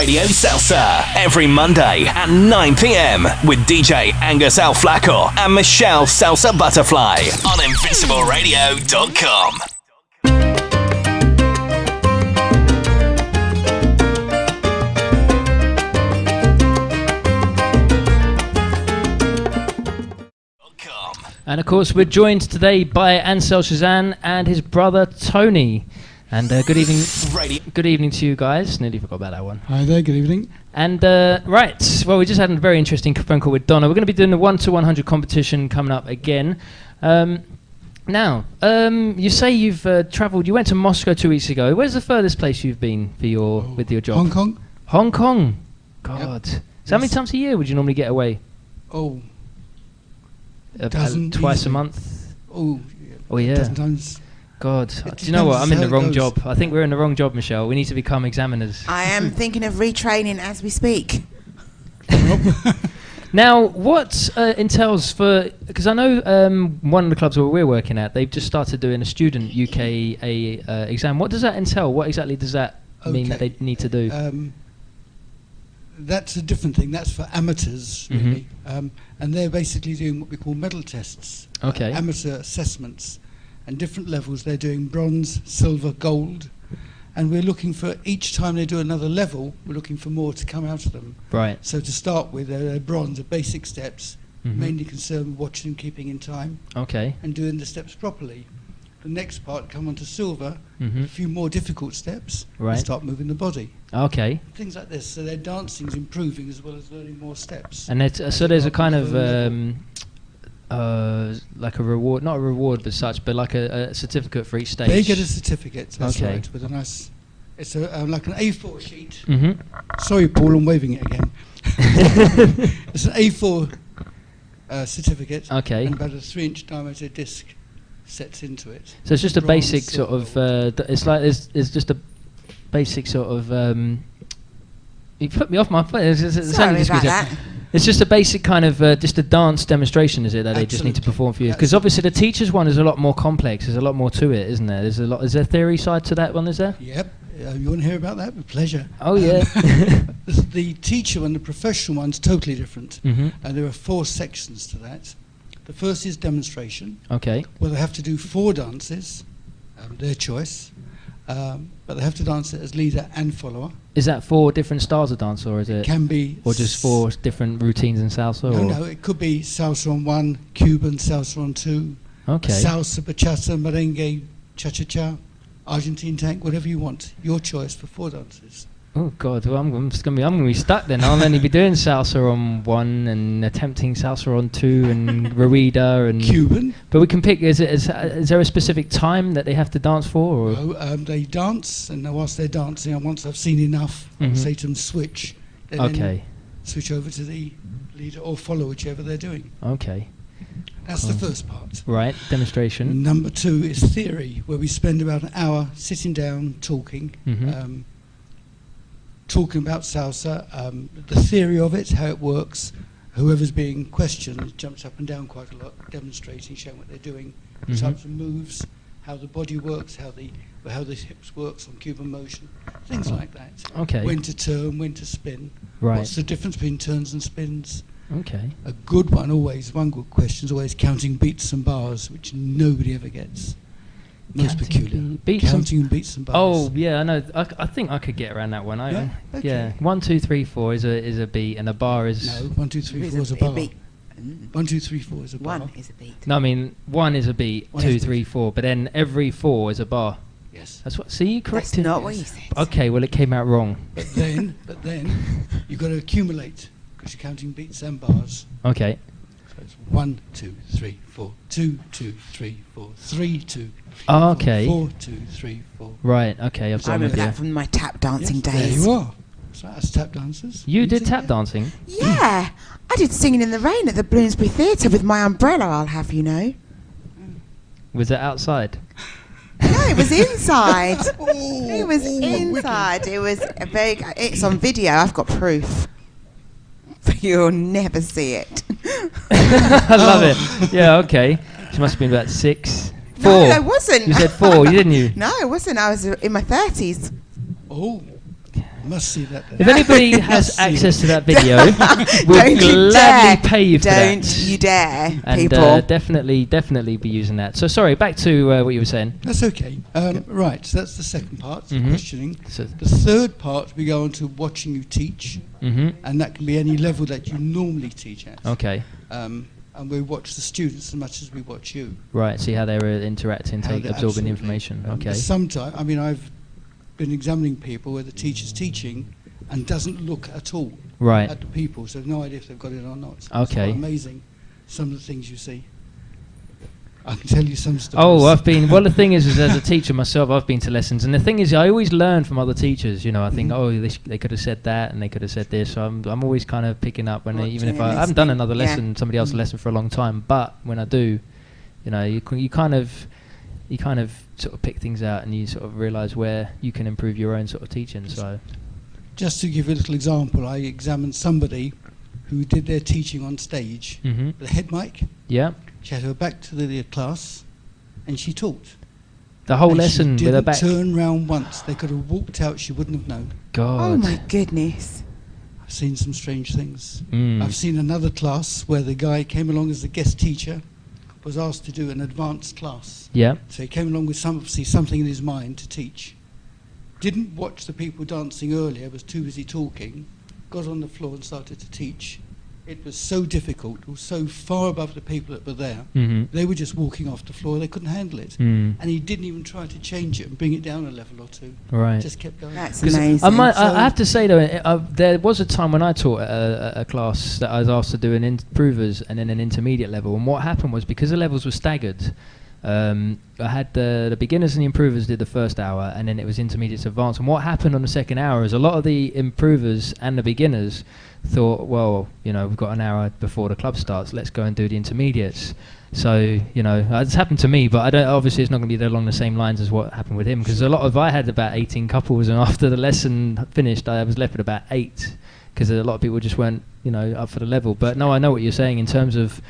Radio Salsa every Monday at 9 p.m. with DJ Angus Flaco and Michelle SalsaButterfly on InvincibleRadio.com. And of course, we're joined today by Ansell Chezan and his brother Tony. And good evening to you guys. Nearly forgot about that one. Hi there, good evening. And right, well, we just had a very interesting phone call with Donna. We're going to be doing the 1 to 100 competition coming up again. Now, you say you've travelled. You went to Moscow 2 weeks ago. Where's the furthest place you've been for with your job? Hong Kong. Hong Kong. God. Yep. So how many times a year would you normally get away? Oh. Twice a month. Oh yeah. Yeah. Times. God, do you know what? I'm in the wrong job. I think we're in the wrong job, Michelle. We need to become examiners. I am thinking of retraining as we speak. Now, what entails for... Because I know one of the clubs where we're working at, they've just started doing a student UKA exam. What does that entail? What exactly does that mean that they need to do? That's a different thing. That's for amateurs, really. And they're basically doing what we call medal tests. Okay. Amateur assessments. And different levels. They're doing bronze, silver, gold. And we're looking for, each time they do another level, we're looking for more to come out of them. Right. So to start with, they're bronze, the basic steps, mainly concerned with watching and keeping in time. Okay. And doing the steps properly. The next part, come on to silver, a few more difficult steps, right. And start moving the body. Okay. Things like this. So their dancing's improving as well as learning more steps. And so there's a kind of... like a reward, not a reward as such, but like a certificate for each stage. They get a certificate, that's okay. right, with a nice, it's like an A4 sheet. Sorry, Paul, I'm waving it again. It's an A4 certificate, okay. And about a 3-inch diameter disc sets into it. So it's just a basic sort of, it's like, it's just a basic sort of, you put me off my foot. Sorry about that. It's just a basic kind of just a dance demonstration, is it, that they just need to perform for you? Because obviously the teacher's one is a lot more complex. There's a lot more to it, isn't there? There's a lot. Is there a theory side to that one? Is there? Yep. You want to hear about that? With pleasure. Oh yeah. The teacher and the professional one's totally different, and there are 4 sections to that. The first is demonstration. Okay. Well, they have to do 4 dances, their choice, but they have to dance it as leader and follower. Is that 4 different styles of dance, or is it? Can be. Or just 4 different routines in salsa? No, it could be salsa on 1, Cuban salsa on 2. Okay. Salsa, bachata, merengue, cha-cha-cha, Argentine tank, whatever you want. Your choice for 4 dances. Oh God, well, I'm gonna be stuck then. I'll only be doing salsa on 1 and attempting salsa on 2 and rueda and Cuban. But we can pick. Is there a specific time that they have to dance for? Or? No, they dance, and whilst they're dancing, and once I've seen enough, I'll say to them switch. Okay. Switch over to the leader or follow, whichever they're doing. Okay. That's the first part. Right, demonstration. Number 2 is theory, where we spend about an hour sitting down, talking. Talking about salsa, the theory of it, how it works. Whoever's being questioned jumps up and down quite a lot, demonstrating, showing what they're doing, the types of moves, how the body works, how the hips works on Cuban motion, things like that. Okay. When to turn, when to spin. Right. What's the difference between turns and spins? Okay. A good one, one good question is always counting beats and bars, which nobody ever gets. Most peculiar. Counting beats and bars. Oh yeah, I know. I think I could get around that one. Okay. Yeah. 1, 2, 3, 4 is a beat, and a bar is. No, 1, 2, 3, 4 is a bar. 1, 2, 3, 4 is a bar. 1 is a beat. No, I mean 1 is a beat. 2, 3, 4. But then every 4 is a bar. Yes. That's what. See, you corrected. That's not what you said. Okay, well it came out wrong. But then you've got to accumulate because you're counting beats and bars. Okay. So it's 1, 2, 3, 4, 2, 2, 3, 4, 3, 2. Okay. 4, 2, 3, 4. Right. Okay. I've I remember that from my tap dancing days. There you are. So that's tap dancers. You did tap dancing? Yeah. I did Singing in the Rain at the Bloomsbury Theatre with my umbrella, I'll have you know. Was it outside? No, it was inside. It was inside. It was a very. It's on video. I've got proof. But you'll never see it. I love it. Yeah. Okay. She must have been about 6. 4. No, I wasn't. You said 4, didn't you? No, I wasn't. I was in my 30s. Oh. Must see that then. If anybody has access to that video, we'll Don't you gladly dare. pay you for that. Don't you dare, And people. definitely be using that. So sorry, back to what you were saying. That's okay. Right, so that's the second part, questioning. So, The third part, we go on to watching you teach, and that can be any level that you normally teach at. okay, And we watch the students as much as we watch you. right. See how they're interacting, absorbing the Absolutely. information. Okay. Sometimes, I mean, I've been examining people where the teacher's teaching and doesn't look at all Right. at the people, so no idea if they've got it or not. It's Okay. quite amazing, some of the things you see. I can tell you some stories. Oh, I've been. Well, the thing is as a teacher myself, I've been to lessons, and the thing is, I always learn from other teachers. You know, I think, oh, they could have said that, and they could have said this. So I'm always kind of picking up when, even if I haven't done another lesson, somebody else's lesson for a long time. But when I do, you know, you kind of sort of pick things out, and you sort of realise where you can improve your own sort of teaching. So, Just to give you a little example, I examined somebody who did their teaching on stage with a head mic. yeah, She had her back to the class, and she taught. the whole And lesson she with her didn't back. turn round once. They could have walked out. She wouldn't have known. God. Oh my goodness. I've seen some strange things. Mm. I've seen another class where the guy came along as a guest teacher, was asked to do an advanced class. Yeah. So he came along with obviously something in his mind to teach. Didn't watch the people dancing earlier, was too busy talking, got on the floor and started to teach. It was so difficult, it was so far above the people that were there. They were just walking off the floor, they couldn't handle it. And he didn't even try to change it and bring it down a level or two. Right. Just kept going. That's 'Cause amazing. I have to say though, there was a time when I taught a class that I was asked to do an improvers and then an intermediate level, and what happened was, because the levels were staggered, I had the beginners and the improvers did the first hour, and then it was intermediate to advanced. And what happened on the second hour is a lot of the improvers and the beginners thought, well, you know, we've got an hour before the club starts, let's go and do the intermediates. So, you know, it's happened to me, but I don't. Obviously, it's not going to be along the same lines as what happened with him, because I had about 18 couples, and after the lesson finished, I was left with about 8, because a lot of people just weren't, you know, up for the level. But no, I know what you're saying in terms of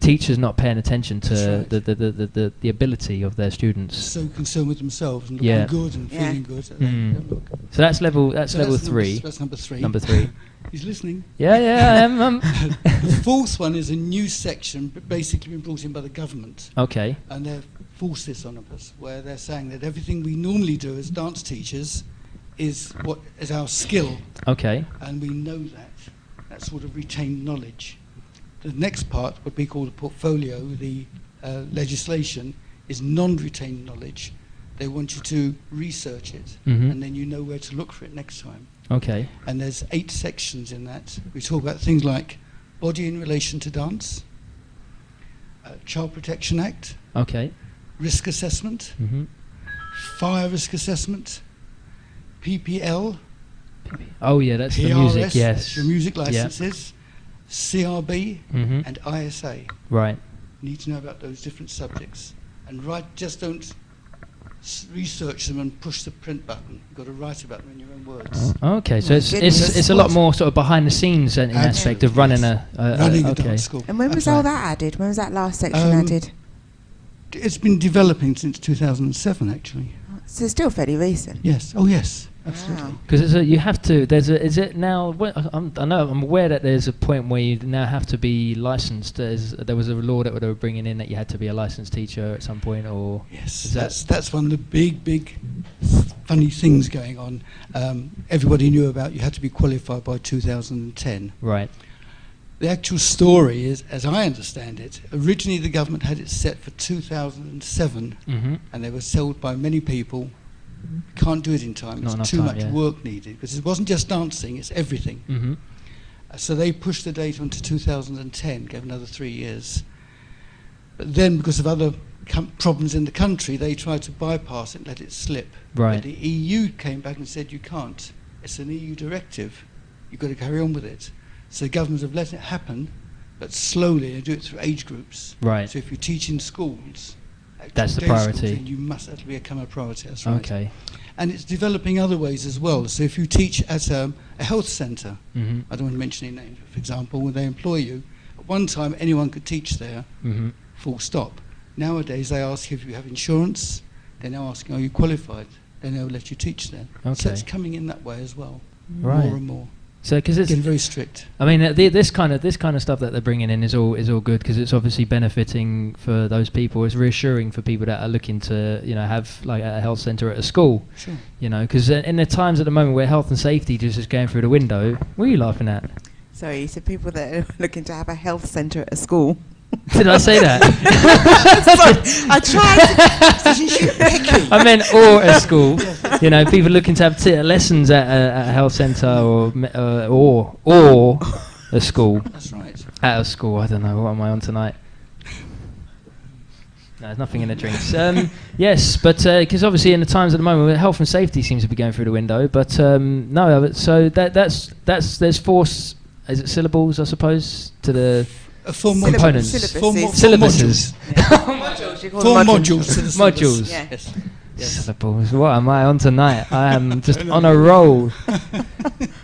teachers not paying attention to the ability of their students. So concerned with themselves and looking good and feeling good. That they don't look. So that's level 3. That's number 3. Number 3. He's listening. Yeah, I am. The fourth one is a new section, but basically been brought in by the government. Okay. And they've forced this on us, where they're saying that everything we normally do as dance teachers is what is our skill. Okay. And we know that sort of retained knowledge. The next part, what we call the portfolio, the legislation, is non-retained knowledge. They want you to research it, and then you know where to look for it next time. Okay. And there's 8 sections in that. We talk about things like body in relation to dance, Child Protection Act, Okay. risk assessment, fire risk assessment, PPL, Oh yeah, that's the PRS, music. Yes. that's your music licenses, CRB, and ISA. Right. You need to know about those different subjects. And just don't research them and push the print button. You've got to write about them in your own words. Okay, so it's goodness. a lot more sort of behind the scenes in aspect of running Running a okay. dance school. And when was That's all right. that added? When was that last section added? It's been developing since 2007, actually. So it's still fairly recent. Yes. Oh, yes. Absolutely. Wow. Because you have to. Is it now? I'm aware that there's a point where you now have to be licensed. There was a law that they were bringing in that you had to be a licensed teacher at some point, or Yes, that's one of the big funny things going on. Everybody knew about you had to be qualified by 2010. right. The actual story is, as I understand it, originally the government had it set for 2007, and they were sold by many people. Can't do it in time. Not enough It's too time, much yeah. work needed, because it wasn't just dancing; it's everything. So they pushed the date onto 2010, gave another 3 years. But then, because of other problems in the country, they tried to bypass it and let it slip. Right. But the EU came back and said, you can't. It's an EU directive. You've got to carry on with it. So governments have let it happen, but slowly, and do it through age groups. Right. So if you teach in schools, That's the day schools, priority. then you must have to become a priority. That's right. Okay. And it's developing other ways as well. So if you teach at a health centre, I don't want to mention any names, but for example, when they employ you, at one time anyone could teach there, full stop. Nowadays they ask if you have insurance, they're now asking, are you qualified? then they'll let you teach there. Okay. So it's coming in that way as well, Right. more and more. So because it's Getting very strict. I mean, this kind of stuff that they're bringing in is all good because it's obviously benefiting for those people. It's reassuring for people that are looking to, have like a health centre at a school. Sure. Because in the times at the moment where health and safety just is going through the window, what are you laughing at? Sorry, you said people that are looking to have a health centre at a school. Did I say that? Sorry, I tried. I meant or a school. People looking to have lessons at a health centre or a school. That's right. At a school, I don't know. What am I on tonight? No, there's nothing in the drinks. Yes, but because obviously in the times at the moment, where health and safety seems to be going through the window. But no, so that's there's 4. Is it syllables? I suppose to the 4 components. Syllabuses. Modules. You call 4 them modules to the syllabus. Modules. Yeah. Yes. Syllables. What am I on tonight? I am just on a roll.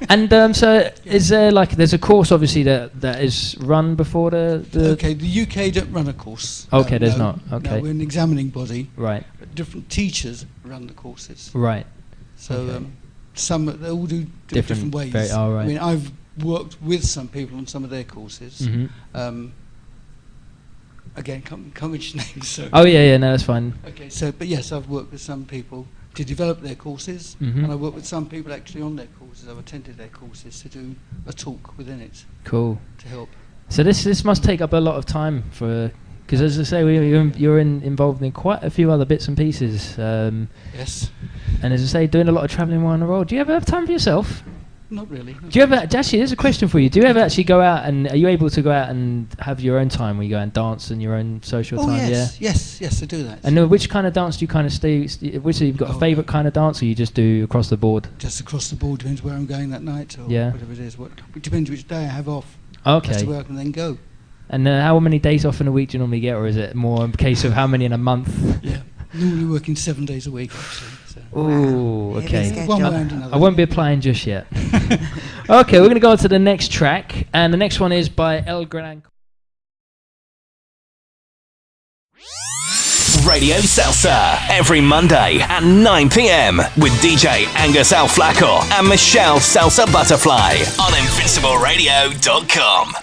And so is there there's a course obviously that is run before the Okay, the UK don't run a course. Okay, there's not. Okay. No, we're an examining body. Right. But different teachers run the courses. Right. So Okay. they all do different ways. Right. I mean, I've worked with some people on some of their courses. Mm-hmm. Again, can't mention names. So. Oh yeah, no, that's fine. Okay, but yes, I've worked with some people to develop their courses, Mhm. and I work with some people actually on their courses. I've attended their courses to do a talk within it Cool. to help. So this must take up a lot of time because as I say, you're involved in quite a few other bits and pieces. Yes. And as I say, doing a lot of travelling around the world. Do you ever have time for yourself? Not really. Do you ever actually? There's a question for you. Do you ever actually go out and are you able to go out and have your own time where you go and dance and your own social Oh time? yes, I do that. And which kind of dance do you kind of which you've got a favourite kind of dance, or you just do across the board? Just across the board, depends where I'm going that night or Yeah. whatever it is. It depends which day I have off. Okay. As to where I can then go. And how many days off in a week do you normally get, or is it more a case of how many in a month? Yeah. Normally working 7 days a week actually. So. Ooh, Heavy okay. schedule. One way and another. I won't be applying just yet. Okay, we're going to go on to the next track, and the next one is by El Gran. Radio Salsa every Monday at 9 p.m. with DJ Angus Flaco and Michelle SalsaButterfly on InvincibleRadio.com.